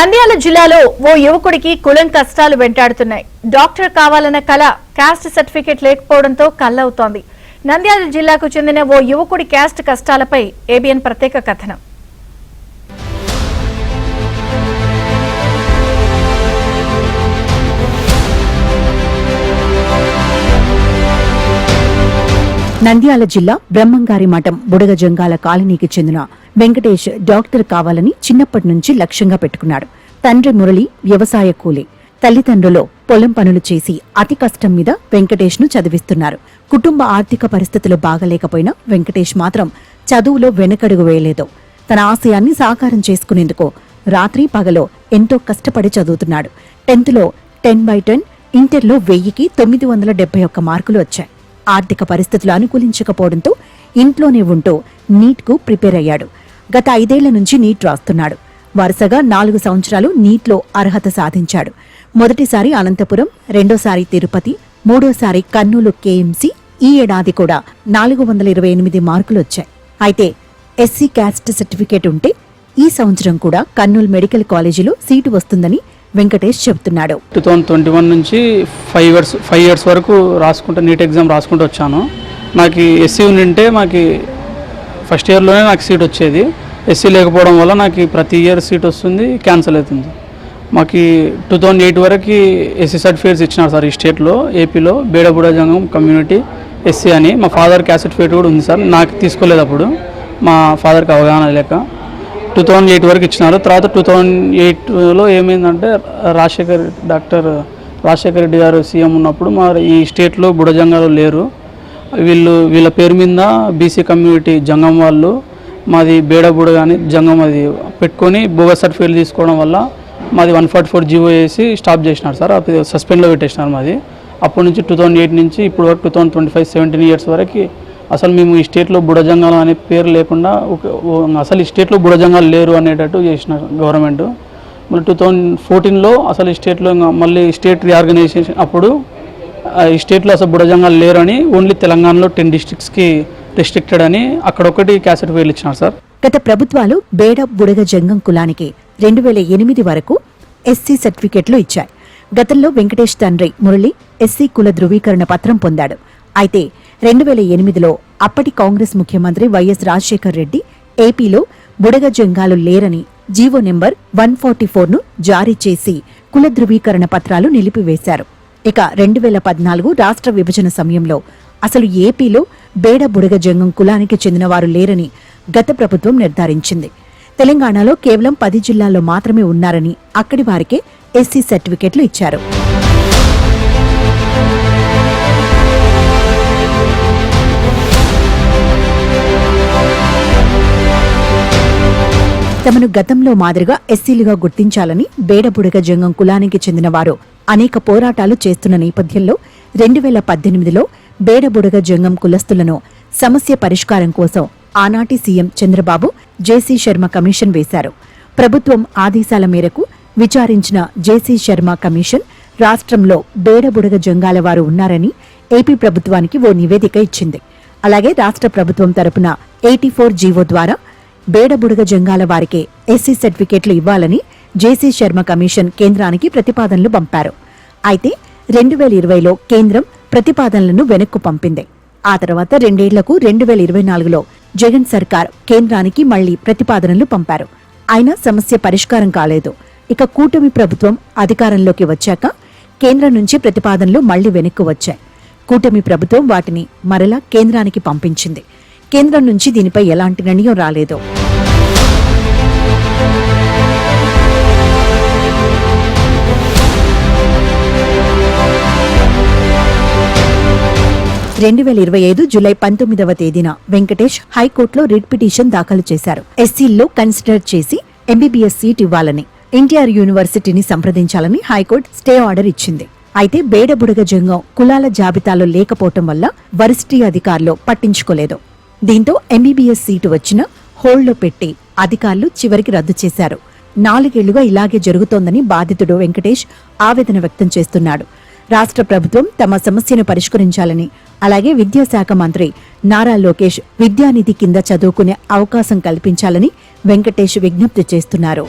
నంద్యాల జిల్లాలో ఓ యువకుడికి కులం కష్టాలు వెంటాడుతున్నాయి. డాక్టర్ కావాలన్న కల క్యాస్ట్ సర్టిఫికెట్ లేకపోవడంతో కల్లవుతోంది. నంద్యాల జిల్లాకు చెందిన ఓ యువకుడి క్యాస్ట్ కష్టాలపై ఏబిఎన్ ప్రత్యేక కథనం. నంద్యాల జిల్లా బ్రహ్మంగారి మఠం బుడగజంగాల కాలనీకి చెందిన వెంకటేష్ డాక్టర్ కావాలని చిన్నప్పటి నుంచి లక్ష్యంగా పెట్టుకున్నాడు. తండ్రి మురళి వ్యవసాయ కూలీ, తల్లిదండ్రులు పొలం పనులు చేసి అతి కష్టం మీద వెంకటేష్ ను చదివిస్తున్నారు. కుటుంబ ఆర్థిక పరిస్థితులు బాగలేకపోయినా వెంకటేష్ మాత్రం చదువులో వెనకడుగు వేయలేదు. తన ఆశయాన్ని సాకారం చేసుకునేందుకు రాత్రి పగలో ఎంతో కష్టపడి చదువుతున్నాడు. 10th లో 10/10, ఇంటర్లో 1000కి 971 మార్కులు వచ్చాయి. ఆర్థిక పరిస్థితులు అనుకూలించకపోవడంతో ఇంట్లోనే ఉంటూ నీట్కు ప్రిపేర్ అయ్యాడు. గత 5 ఏళ్ల నుంచి నీట్ రాస్తున్నాడు. వరుసగా 4 సంవత్సరాలు నీట్లో అర్హత సాధించాడు. మొదటిసారి అనంతపురం, రెండోసారి తిరుపతి, మూడోసారి కర్నూలు కేఎంసీ. ఈ ఏడాది కూడా 428 మార్కులు వచ్చాయి. అయితే ఎస్సీ క్యాస్ట్ సర్టిఫికేట్ ఉంటే ఈ సంవత్సరం కూడా కర్నూలు మెడికల్ కాలేజీలో సీటు వస్తుందని వెంకటేష్ చెబుతున్నాడు. 2021 నుంచి 5 ఇయర్స్ వరకు రాసుకుంటూ నీట్ ఎగ్జామ్ రాసుకుంటూ వచ్చాను. నాకు ఎస్సీ ఉంటే మాకు ఫస్ట్ ఇయర్లోనే నాకు సీట్ వచ్చేది. ఎస్సీ లేకపోవడం వల్ల నాకు ప్రతి ఇయర్ సీట్ వస్తుంది, క్యాన్సిల్ అవుతుంది. మాకు 2008 వరకు ఎస్సీ సర్టిఫికేట్స్ ఇచ్చినారు సార్ ఈ స్టేట్లో, ఏపీలో బేడబుడజంగం కమ్యూనిటీ ఎస్సీ అని. మా ఫాదర్ క్యాస్ట్ సర్టిఫికేట్ కూడా ఉంది సార్, నాకు తీసుకోలేదు అప్పుడు, మా ఫాదర్కి అవగాహన లేక. 2008 వరకు ఇచ్చినారు. తర్వాత 2008లో ఏమైందంటే డాక్టర్ రాజశేఖర్ రెడ్డి గారు సీఎం ఉన్నప్పుడు మా ఈ స్టేట్లో బుడజంగాలు లేరు. వీళ్ళ పేరు మీద బీసీ కమ్యూనిటీ జంగం వాళ్ళు మాది బేడబుడ కానీ జంగం అది పెట్టుకొని బోగస్ సర్టిఫికేట్ తీసుకోవడం వల్ల మాది 144 జీవో వేసి స్టాప్ చేసినారు సార్. అది సస్పెండ్లో పెట్టేసినారు మాది. అప్పటి నుంచి 2008 నుంచి ఇప్పుడు వరకు 2025 17 ఇయర్స్ వరకు అసలు మేము ఈ స్టేట్లో బుడజంగాలు అనే పేరు లేకుండా అసలు ఈ స్టేట్లో బుడజంగాలు లేరు అనేటట్టు చేసిన గవర్నమెంట్. మళ్ళీ 2014లో అసలు ఈ స్టేట్లో మళ్ళీ స్టేట్ రీఆర్గనైజేషన్ అప్పుడు ఈ స్టేట్లో అసలు బుడజంగాలు లేరు అని ఓన్లీ తెలంగాణలో 10 డిస్ట్రిక్ట్స్కి రెస్ట్రిక్టెడ్ అని అక్కడ ఒకటి క్యాస్ట్ సర్టిఫికేట్లు ఇచ్చినారు సార్. గత ప్రభుత్వాలు బేడ బుడగ జంగం కులానికి 2008 వరకు ఎస్సీ సర్టిఫికెట్లు ఇచ్చాయి. గతంలో వెంకటేష్ తండ్రి మురళి ఎస్సీ కుల ధృవీకరణ పత్రం పొందాడు. అయితే 2008లో అప్పటి కాంగ్రెస్ ముఖ్యమంత్రి వైఎస్ రాజశేఖర్ రెడ్డి ఏపీలో బుడగ జంగాలు లేరని జీవో నెంబర్ 144ను జారీ చేసి కుల ధృవీకరణ పత్రాలు నిలిపివేశారు. ఇక 2014 రాష్ట్ర విభజన సమయంలో అసలు ఏపీలో బేడ బుడగ జంగం కులానికి చెందినవారు లేరని గత ప్రభుత్వం నిర్ధారించింది. తెలంగాణలో కేవలం 10 జిల్లాల్లో మాత్రమే ఉన్నారని అక్కడి వారికే ఎస్సీ సర్టిఫికెట్లు ఇచ్చారు. తమను గతంలో మాదిరిగా ఎస్సీలుగా గుర్తించాలని బేడబుడగ జంగం కులానికి చెందిన వారు అనేక పోరాటాలు చేస్తున్న నేపథ్యంలో 2018లో బేడబుడగ జంగం కులస్తులను సమస్య పరిష్కారం కోసం ఆనాటి సీఎం చంద్రబాబు జేసీ శర్మ కమిషన్ వేశారు. ప్రభుత్వం ఆదేశాల మేరకు విచారించిన జేసీ శర్మ కమిషన్ రాష్ట్రంలో బేడబుడగ జంగాల వారు ఉన్నారని ఏపీ ప్రభుత్వానికి ఓ నివేదిక ఇచ్చింది. అలాగే రాష్ట్ర ప్రభుత్వం తరపున 84 జీవో ద్వారా బేడబుడగ జంగాల వారికే ఎస్సీ సర్టిఫికేట్లు ఇవ్వాలని జేసీ శర్మ కమిషన్ కేంద్రానికి ప్రతిపాదనలు పంపారు. అయితే 2020లో కేంద్రం ప్రతిపాదనలను వెనక్కు పంపింది. ఆ తర్వాత 2 ఏళ్లకు 2024లో జగన్ సర్కార్ కేంద్రానికి మళ్లీ ప్రతిపాదనలు పంపారు. అయినా సమస్య పరిష్కారం కాలేదు. ఇక కూటమి ప్రభుత్వం అధికారంలోకి వచ్చాక కేంద్రం నుంచి ప్రతిపాదనలు మళ్లీ వెనక్కు వచ్చాయి. కూటమి ప్రభుత్వం వాటిని మరలా కేంద్రానికి పంపించింది. కేంద్రం నుంచి దీనిపై ఎలాంటి నిర్ణయం రాలేదు. జూలై 19వ తేదీన వెంకటేష్ హైకోర్టులో రిట్ పిటిషన్ దాఖలు చేశారు. ఎస్సీల్లో కన్సిడర్ చేసి ఎంబీబీఎస్ సీట్ ఇవ్వాలని ఎన్టీఆర్ యూనివర్సిటీని సంప్రదించాలని హైకోర్టు స్టే ఆర్డర్ ఇచ్చింది. అయితే బేడబుడగ జంగం కులాల జాబితాలో లేకపోవటం వల్ల వర్సిటీ అధికారులు పట్టించుకోలేదు. దీంతో ఎంబీబీఎస్ సీటు వచ్చినా హోల్డ్లో పెట్టి అధికారులు చివరికి రద్దు చేశారు. 4 ఏళ్లుగా ఇలాగే జరుగుతోందని బాధితుడు వెంకటేష్ ఆవేదన వ్యక్తం చేస్తున్నాడు. రాష్ట్ర ప్రభుత్వం తమ సమస్యను పరిష్కరించాలని, అలాగే విద్యాశాఖ మంత్రి నారా లోకేష్ విద్యానిధి కింద చదువుకునే అవకాశం కల్పించాలని వెంకటేష్ విజ్ఞప్తి చేస్తున్నారు.